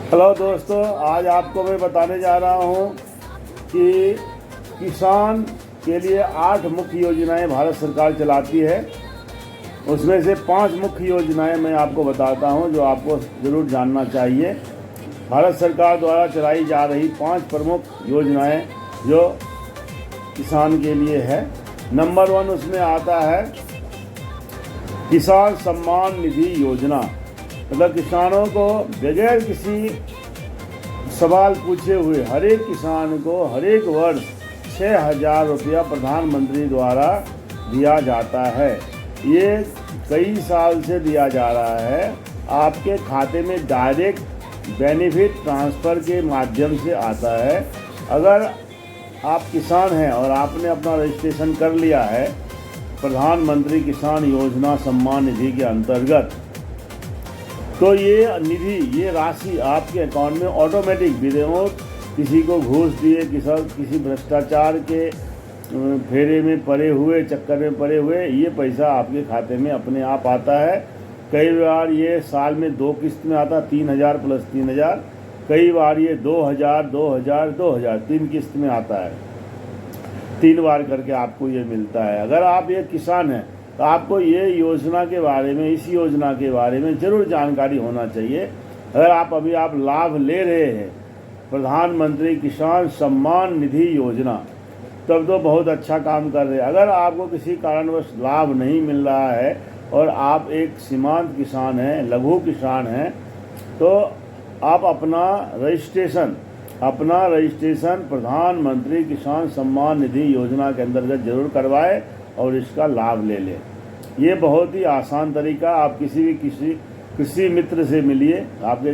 Hello दोस्तों, आज आपको मैं बताने जा रहा हूँ कि किसान के लिए 8 मुख्य योजनाएं भारत सरकार चलाती है। उसमें से 5 मुख्य योजनाएं मैं आपको बताता हूँ जो आपको ज़रूर जानना चाहिए। भारत सरकार द्वारा चलाई जा रही 5 प्रमुख योजनाएं जो किसान के लिए है। नंबर 1 उसमें आता है किसान सम्मान निधि योजना। मतलब किसानों को बगैर किसी सवाल पूछे हुए हर एक किसान को हर एक वर्ष 6,000 रुपया प्रधानमंत्री द्वारा दिया जाता है। ये कई साल से दिया जा रहा है। आपके खाते में डायरेक्ट बेनिफिट ट्रांसफ़र के माध्यम से आता है। अगर आप किसान हैं और आपने अपना रजिस्ट्रेशन कर लिया है प्रधानमंत्री किसान योजना सम्मान निधि के अंतर्गत, तो ये निधि, ये राशि आपके अकाउंट में ऑटोमेटिक, विदेश किसी को घूस दिए, किसी भ्रष्टाचार के फेरे में पड़े हुए, चक्कर में पड़े हुए, ये पैसा आपके खाते में अपने आप आता है। कई बार ये साल में 2 किस्त में आता, 3,000 प्लस 3,000। कई बार ये 2,000, 2,000, 2,000 3 किस्त में आता है। 3 बार करके आपको ये मिलता है। अगर आप ये किसान हैं तो आपको ये योजना के बारे में, इस योजना के बारे में ज़रूर जानकारी होना चाहिए। अगर आप लाभ ले रहे हैं प्रधानमंत्री किसान सम्मान निधि योजना, तब तो बहुत अच्छा काम कर रहे हैं। अगर आपको किसी कारणवश लाभ नहीं मिल रहा है और आप एक सीमांत किसान हैं, लघु किसान हैं, तो आप अपना रजिस्ट्रेशन प्रधानमंत्री किसान सम्मान निधि योजना के अंतर्गत जरूर करवाएं और इसका लाभ ले लें। ये बहुत ही आसान तरीका। आप किसी कृषि मित्र से मिलिए, आपके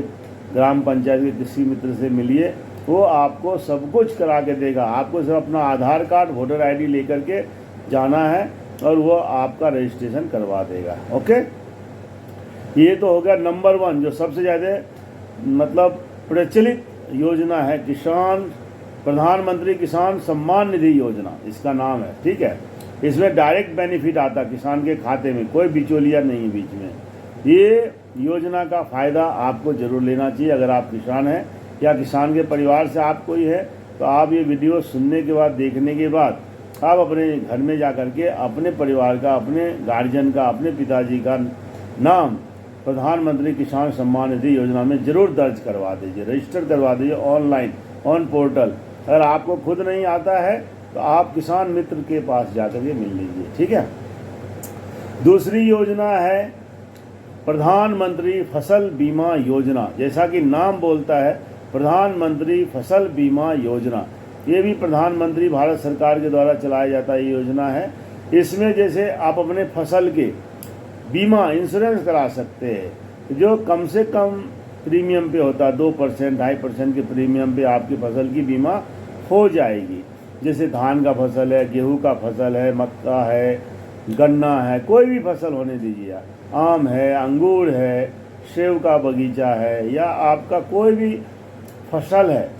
ग्राम पंचायत के कृषि मित्र से मिलिए, वो आपको सब कुछ करा के देगा। आपको सिर्फ अपना आधार कार्ड, वोटर आईडी लेकर के जाना है और वो आपका रजिस्ट्रेशन करवा देगा। ओके, ये तो हो गया नंबर 1 जो सबसे ज़्यादा मतलब प्रचलित योजना है, प्रधानमंत्री किसान सम्मान निधि योजना इसका नाम है। ठीक है, इसमें डायरेक्ट बेनिफिट आता किसान के खाते में, कोई बिचौलिया नहीं है बीच में। ये योजना का फ़ायदा आपको ज़रूर लेना चाहिए। अगर आप किसान हैं या किसान के परिवार से आप कोई है, तो आप ये वीडियो सुनने के बाद, देखने के बाद, आप अपने घर में जा कर के अपने परिवार का, अपने गार्जियन का, अपने पिताजी का नाम प्रधानमंत्री किसान सम्मान निधि योजना में ज़रूर दर्ज करवा दीजिए, रजिस्टर करवा दीजिए ऑनलाइन, ऑन पोर्टल। अगर आपको खुद नहीं आता है तो आप किसान मित्र के पास जाकर के मिल लीजिए। ठीक है। दूसरी योजना है प्रधानमंत्री फसल बीमा योजना। जैसा कि नाम बोलता है, प्रधानमंत्री फसल बीमा योजना, ये भी प्रधानमंत्री भारत सरकार के द्वारा चलाया जाता ये योजना है। इसमें जैसे आप अपने फसल के बीमा, इंश्योरेंस करा सकते हैं, जो कम से कम प्रीमियम पे होता है, 2%, 2.5% के प्रीमियम पे आपकी फसल की बीमा हो जाएगी। जैसे धान का फसल है, गेहूं का फसल है, मक्का है, गन्ना है, कोई भी फसल होने दीजिए, आम है, अंगूर है, सेब का बगीचा है, या आपका कोई भी फसल है,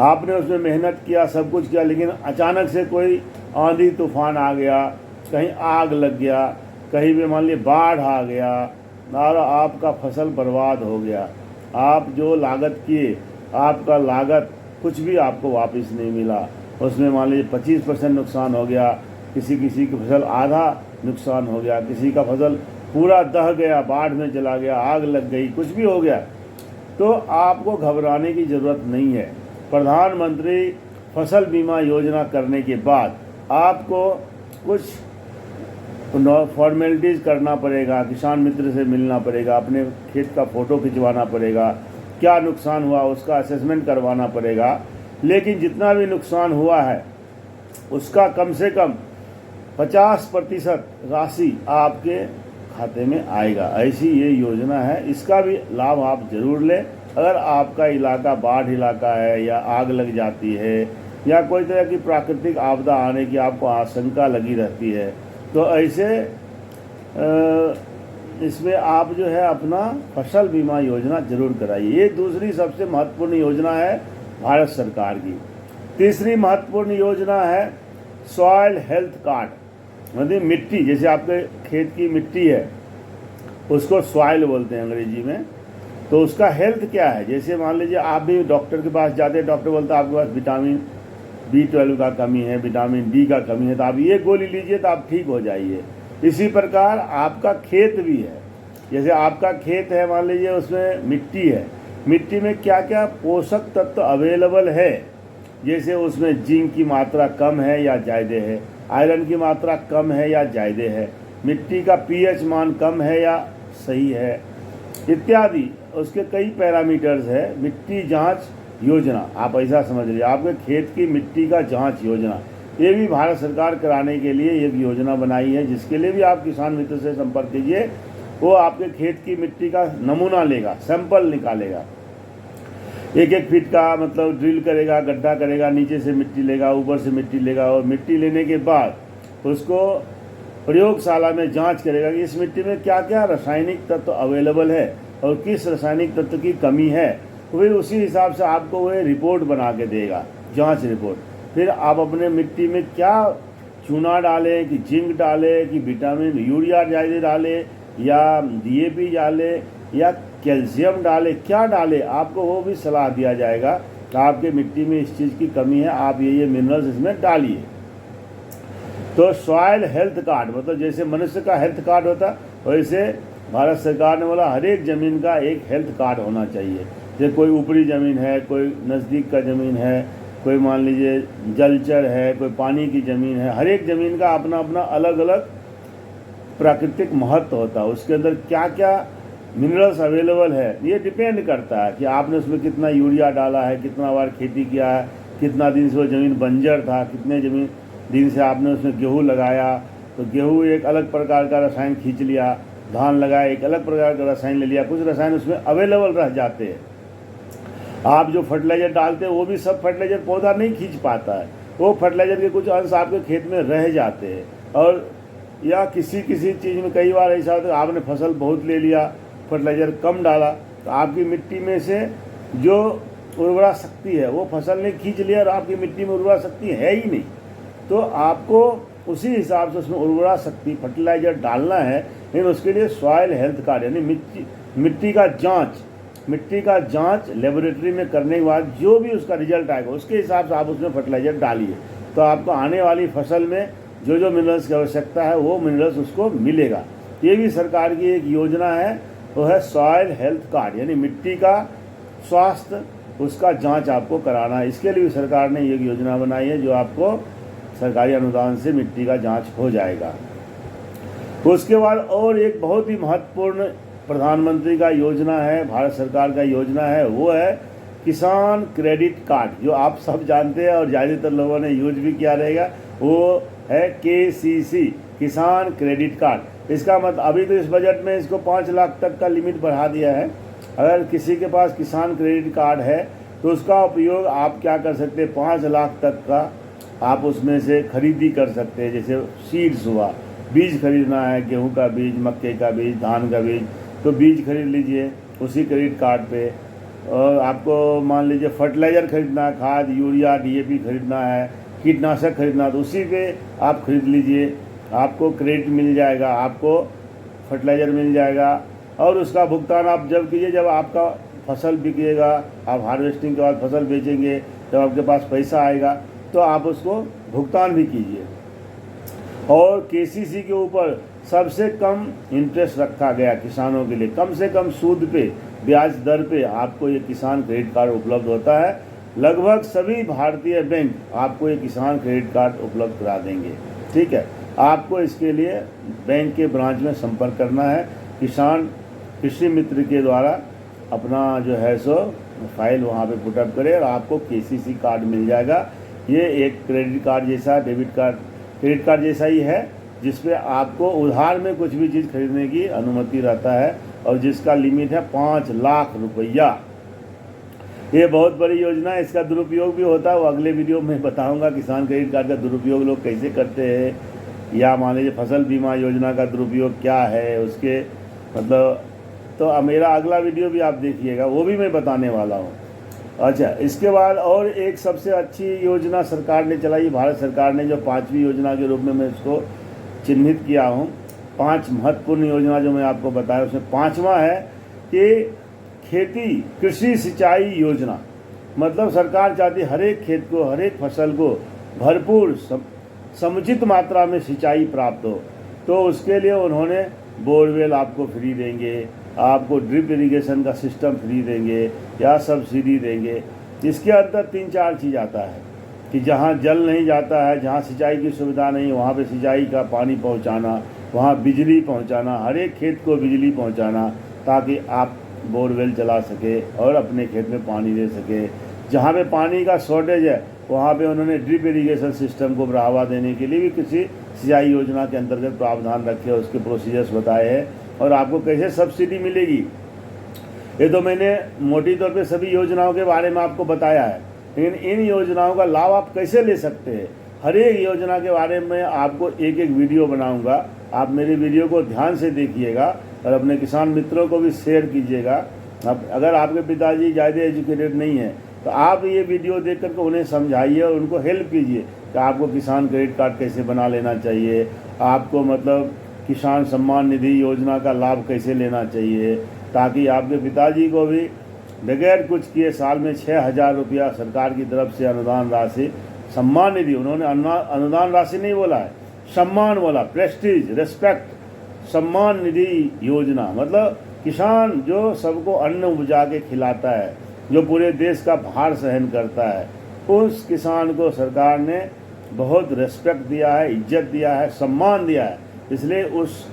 आपने उसमें मेहनत किया, सब कुछ किया, लेकिन अचानक से कोई आंधी तूफान आ गया, कहीं आग लग गया, कहीं भी मान लीजिए बाढ़ आ गया और आपका फसल बर्बाद हो गया। आप जो लागत किए, आपका लागत कुछ भी आपको वापस नहीं मिला। उसमें मान लीजिए 25% नुकसान हो गया, किसी की फसल आधा नुकसान हो गया, किसी का फसल पूरा दह गया, बाढ़ में चला गया, आग लग गई, कुछ भी हो गया, तो आपको घबराने की ज़रूरत नहीं है। प्रधानमंत्री फसल बीमा योजना करने के बाद आपको कुछ फॉर्मेलिटीज़ करना पड़ेगा, किसान मित्र से मिलना पड़ेगा, अपने खेत का फ़ोटो खिंचवाना पड़ेगा, क्या नुकसान हुआ उसका असेसमेंट करवाना पड़ेगा। लेकिन जितना भी नुकसान हुआ है उसका कम से कम 50% राशि आपके खाते में आएगा। ऐसी ये योजना है, इसका भी लाभ आप ज़रूर लें। अगर आपका इलाका बाढ़ इलाका है, या आग लग जाती है, या कोई तरह की प्राकृतिक आपदा आने की आपको आशंका लगी रहती है, तो ऐसे इसमें आप जो है अपना फसल बीमा योजना जरूर कराइए। ये दूसरी सबसे महत्वपूर्ण योजना है भारत सरकार की। तीसरी महत्वपूर्ण योजना है सॉइल हेल्थ कार्ड। मतलब मिट्टी, जैसे आपके खेत की मिट्टी है उसको सॉइल बोलते हैं अंग्रेजी में, तो उसका हेल्थ क्या है, जैसे मान लीजिए आप भी डॉक्टर के पास जाते हैं, डॉक्टर बोलता है आपके पास विटामिन B12 का कमी है, विटामिन D का कमी है, तो आप ये गोली लीजिए तो आप ठीक हो जाइए। इसी प्रकार आपका खेत भी है, जैसे आपका खेत है, मान लीजिए उसमें मिट्टी है, मिट्टी में क्या क्या पोषक तत्व अवेलेबल है, जैसे उसमें जिंक की मात्रा कम है या ज़्यादा है, आयरन की मात्रा कम है या ज़्यादा है, मिट्टी का pH मान कम है या सही है, इत्यादि उसके कई पैरामीटर्स है। मिट्टी जांच योजना, आप ऐसा समझ लीजिए आपके खेत की मिट्टी का जांच योजना, ये भी भारत सरकार कराने के लिए एक योजना बनाई है, जिसके लिए भी आप किसान मित्र से संपर्क कीजिए। वो आपके खेत की मिट्टी का नमूना लेगा, सैंपल निकालेगा, 1-1 फीट का मतलब ड्रिल करेगा, गड्ढा करेगा, नीचे से मिट्टी लेगा, ऊपर से मिट्टी लेगा, और मिट्टी लेने के बाद उसको प्रयोगशाला में जांच करेगा कि इस मिट्टी में क्या क्या रासायनिक तत्व अवेलेबल है और किस रासायनिक तत्व की कमी है। तो फिर उसी हिसाब से आपको वह रिपोर्ट बना के देगा, जांच रिपोर्ट। फिर आप अपने मिट्टी में क्या चूना डालें, कि जिंक डालें, कि विटामिन यूरिया ज़्यादा डालें, या DAP डालें, या कैल्शियम डालें, क्या डालें, आपको वो भी सलाह दिया जाएगा कि आपके मिट्टी में इस चीज़ की कमी है, आप ये मिनरल्स इसमें डालिए। तो सॉइल हेल्थ कार्ड, मतलब जैसे मनुष्य का हेल्थ कार्ड होता वैसे भारत सरकार ने बोला हर एक ज़मीन का एक हेल्थ कार्ड होना चाहिए। जैसे कोई ऊपरी ज़मीन है, कोई नज़दीक का ज़मीन है, कोई मान लीजिए जलचर है, कोई पानी की ज़मीन है, हर एक ज़मीन का अपना अपना अलग अलग प्राकृतिक महत्व होता है, उसके अंदर क्या क्या मिनरल्स अवेलेबल है, ये डिपेंड करता है कि आपने उसमें कितना यूरिया डाला है, कितना बार खेती किया है, कितना दिन से वो ज़मीन बंजर था, कितने दिन से आपने उसमें गेहूँ लगाया, तो गेहूँ एक अलग प्रकार का रसायन खींच लिया, धान लगाया एक अलग प्रकार का रसायन ले लिया, कुछ रसायन उसमें अवेलेबल रह जाते हैं। आप जो फर्टिलाइज़र डालते हैं वो भी सब फर्टिलाइज़र पौधा नहीं खींच पाता है, वो फर्टिलाइज़र के कुछ अंश आपके खेत में रह जाते हैं। और या किसी चीज़ में कई बार ऐसा होता है आपने फसल बहुत ले लिया, फर्टिलाइज़र कम डाला, तो आपकी मिट्टी में से जो उर्वरा शक्ति है वो फसल ने खींच लिया और आपकी मिट्टी में उर्वरा शक्ति है ही नहीं। तो आपको उसी हिसाब से उसमें उर्वरा शक्ति फर्टिलाइज़र डालना है, लेकिन उसके लिए सॉइल हेल्थ कार्ड यानी मिट्टी का जांच लेबोरेटरी में करने के बाद जो भी उसका रिजल्ट आएगा उसके हिसाब से आप उसमें फर्टिलाइज़र डालिए, तो आपको आने वाली फसल में जो जो मिनरल्स की आवश्यकता है वो मिनरल्स उसको मिलेगा। ये भी सरकार की एक योजना है, वो है सॉइल हेल्थ कार्ड, यानी मिट्टी का स्वास्थ्य उसका जांच आपको कराना है। इसके लिए भी सरकार ने एक योजना बनाई है जो आपको सरकारी अनुदान से मिट्टी का जांच हो जाएगा। उसके बाद और एक बहुत ही महत्वपूर्ण प्रधानमंत्री का योजना है, भारत सरकार का योजना है, वो है किसान क्रेडिट कार्ड, जो आप सब जानते हैं और ज़्यादातर लोगों ने यूज भी किया रहेगा। वो है KCC, किसान क्रेडिट कार्ड। इसका मतलब अभी तो इस बजट में इसको 5 लाख तक का लिमिट बढ़ा दिया है। अगर किसी के पास किसान क्रेडिट कार्ड है तो उसका उपयोग आप क्या कर सकते हैं, 5 लाख तक का आप उसमें से खरीदी कर सकते हैं। जैसे सीड्स हुआ, बीज खरीदना है, गेहूं का बीज, मक्के का बीज, धान का बीज, तो बीज खरीद लीजिए उसी क्रेडिट कार्ड पे। और आपको मान लीजिए फर्टिलाइज़र खरीदना है, खाद यूरिया DAP खरीदना है, कीटनाशक खरीदना है, तो उसी पे आप खरीद लीजिए, आपको क्रेडिट मिल जाएगा, आपको फर्टिलाइज़र मिल जाएगा। और उसका भुगतान आप जब कीजिए जब आपका फसल बिकेगा, आप हार्वेस्टिंग के बाद फसल बेचेंगे, जब आपके पास पैसा आएगा तो आप उसको भुगतान भी कीजिए। और KCC के ऊपर सबसे कम इंटरेस्ट रखा गया किसानों के लिए, कम से कम सूद पे, ब्याज दर पे आपको ये किसान क्रेडिट कार्ड उपलब्ध होता है। लगभग सभी भारतीय बैंक आपको ये किसान क्रेडिट कार्ड उपलब्ध करा देंगे। ठीक है, आपको इसके लिए बैंक के ब्रांच में संपर्क करना है, किसान कृषि मित्र के द्वारा अपना जो है सो फाइल वहाँ पे पुटअप करें और आपको KCC कार्ड मिल जाएगा। ये एक क्रेडिट कार्ड जैसा, डेबिट कार्ड क्रेडिट कार्ड जैसा ही है, जिसपे आपको उधार में कुछ भी चीज़ खरीदने की अनुमति रहता है और जिसका लिमिट है 5 लाख रुपया। ये बहुत बड़ी योजना है, इसका दुरुपयोग भी होता है, वो अगले वीडियो में बताऊंगा किसान क्रेडिट कार्ड का दुरुपयोग लोग कैसे करते हैं, या मान लीजिए फसल बीमा योजना का दुरुपयोग क्या है उसके मतलब। तो मेरा अगला वीडियो भी आप देखिएगा, वो भी मैं बताने वाला हूँ। अच्छा, इसके बाद और एक सबसे अच्छी योजना सरकार ने चलाई, भारत सरकार ने, जो 5वीं योजना के रूप में मैं इसको चिन्हित किया हूँ। 5 महत्वपूर्ण योजना जो मैं आपको बताया उसमें 5वां है कि खेती कृषि सिंचाई योजना, मतलब सरकार चाहती हर एक खेत को, हर एक फसल को भरपूर समुचित मात्रा में सिंचाई प्राप्त हो। तो उसके लिए उन्होंने बोरवेल आपको फ्री देंगे, आपको ड्रिप इरिगेशन का सिस्टम फ्री देंगे या सब्सिडी देंगे। इसके अंदर 3-4 चीज़ आता है कि जहाँ जल नहीं जाता है, जहाँ सिंचाई की सुविधा नहीं, वहाँ पे सिंचाई का पानी पहुँचाना, वहाँ बिजली पहुँचाना, हर एक खेत को बिजली पहुँचाना ताकि आप बोरवेल चला सके और अपने खेत में पानी दे सके। जहाँ पे पानी का शॉर्टेज है वहाँ पे उन्होंने ड्रिप इरिगेशन सिस्टम को बढ़ावा देने के लिए भी किसी सिंचाई योजना के अंतर्गत प्रावधान रखे, उसके प्रोसीजर्स बताए हैं और आपको कैसे सब्सिडी मिलेगी। ये तो मैंने मोटी तौर पे सभी योजनाओं के बारे में आपको बताया है, लेकिन इन योजनाओं का लाभ आप कैसे ले सकते हैं, हर एक योजना के बारे में आपको एक एक वीडियो बनाऊंगा। आप मेरे वीडियो को ध्यान से देखिएगा और अपने किसान मित्रों को भी शेयर कीजिएगा। अब अगर आपके पिताजी ज़्यादा एजुकेटेड नहीं है तो आप ये वीडियो देख करके उन्हें समझाइए और उनको हेल्प कीजिए कि आपको किसान क्रेडिट कार्ड कैसे बना लेना चाहिए, आपको मतलब किसान सम्मान निधि योजना का लाभ कैसे लेना चाहिए, ताकि आपके पिताजी को भी बगैर कुछ किए साल में 6,000 रुपया सरकार की तरफ से अनुदान राशि, सम्मान निधि, उन्होंने अनुदान राशि नहीं बोला है, सम्मान बोला, प्रेस्टीज, रेस्पेक्ट, सम्मान निधि योजना, मतलब किसान जो सबको अन्न उपजा के खिलाता है, जो पूरे देश का भार सहन करता है, उस किसान को सरकार ने बहुत रेस्पेक्ट दिया है, इज्जत दिया है, सम्मान दिया है। इसलिए उस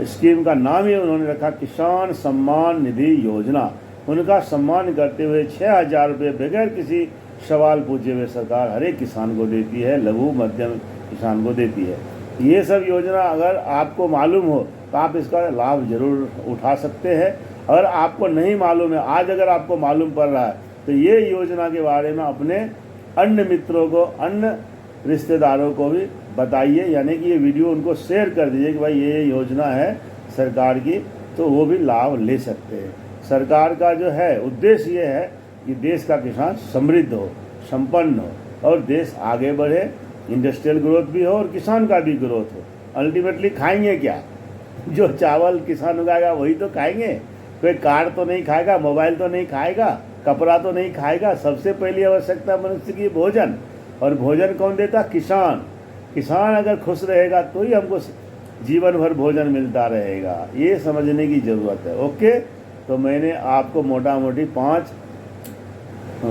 स्कीम का नाम ही उन्होंने रखा किसान सम्मान निधि योजना। उनका सम्मान करते हुए 6,000 रुपये बगैर किसी सवाल पूछे हुए सरकार हर एक किसान को देती है, लघु मध्यम किसान को देती है। ये सब योजना अगर आपको मालूम हो तो आप इसका लाभ जरूर उठा सकते हैं। अगर आपको नहीं मालूम है, आज अगर आपको मालूम पड़ रहा है तो ये योजना के बारे में अपने अन्य मित्रों को, अन्य रिश्तेदारों को भी बताइए, यानी कि ये वीडियो उनको शेयर कर दीजिए कि भाई ये योजना है सरकार की, तो वो भी लाभ ले सकते हैं। सरकार का जो है उद्देश्य ये है कि देश का किसान समृद्ध हो, संपन्न हो और देश आगे बढ़े, इंडस्ट्रियल ग्रोथ भी हो और किसान का भी ग्रोथ हो। अल्टीमेटली खाएंगे क्या? जो चावल किसान उगाएगा वही तो खाएंगे। कोई कार तो नहीं खाएगा, मोबाइल तो नहीं खाएगा, कपड़ा तो नहीं खाएगा। सबसे पहली आवश्यकता मनुष्य की भोजन, और भोजन कौन देता? किसान। किसान अगर खुश रहेगा तो ही हमको जीवन भर भोजन मिलता रहेगा। ये समझने की ज़रूरत है। ओके, तो मैंने आपको मोटा मोटी 5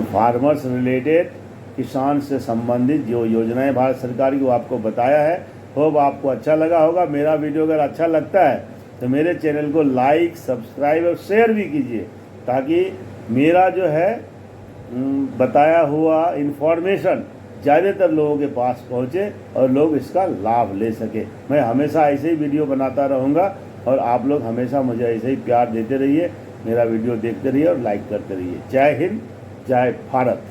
फार्मर्स रिलेटेड, किसान से संबंधित जो योजनाएं भारत सरकार की वो आपको बताया है। होप आपको अच्छा लगा होगा। मेरा वीडियो अगर अच्छा लगता है तो मेरे चैनल को लाइक, सब्सक्राइब और शेयर भी कीजिए, ताकि मेरा जो है बताया हुआ इन्फॉर्मेशन ज़्यादातर लोगों के पास पहुँचे और लोग इसका लाभ ले सके। मैं हमेशा ऐसे ही वीडियो बनाता रहूँगा और आप लोग हमेशा मुझे ऐसे ही प्यार देते रहिए, मेरा वीडियो देखते रहिए और लाइक करते रहिए। जय हिंद, जय भारत।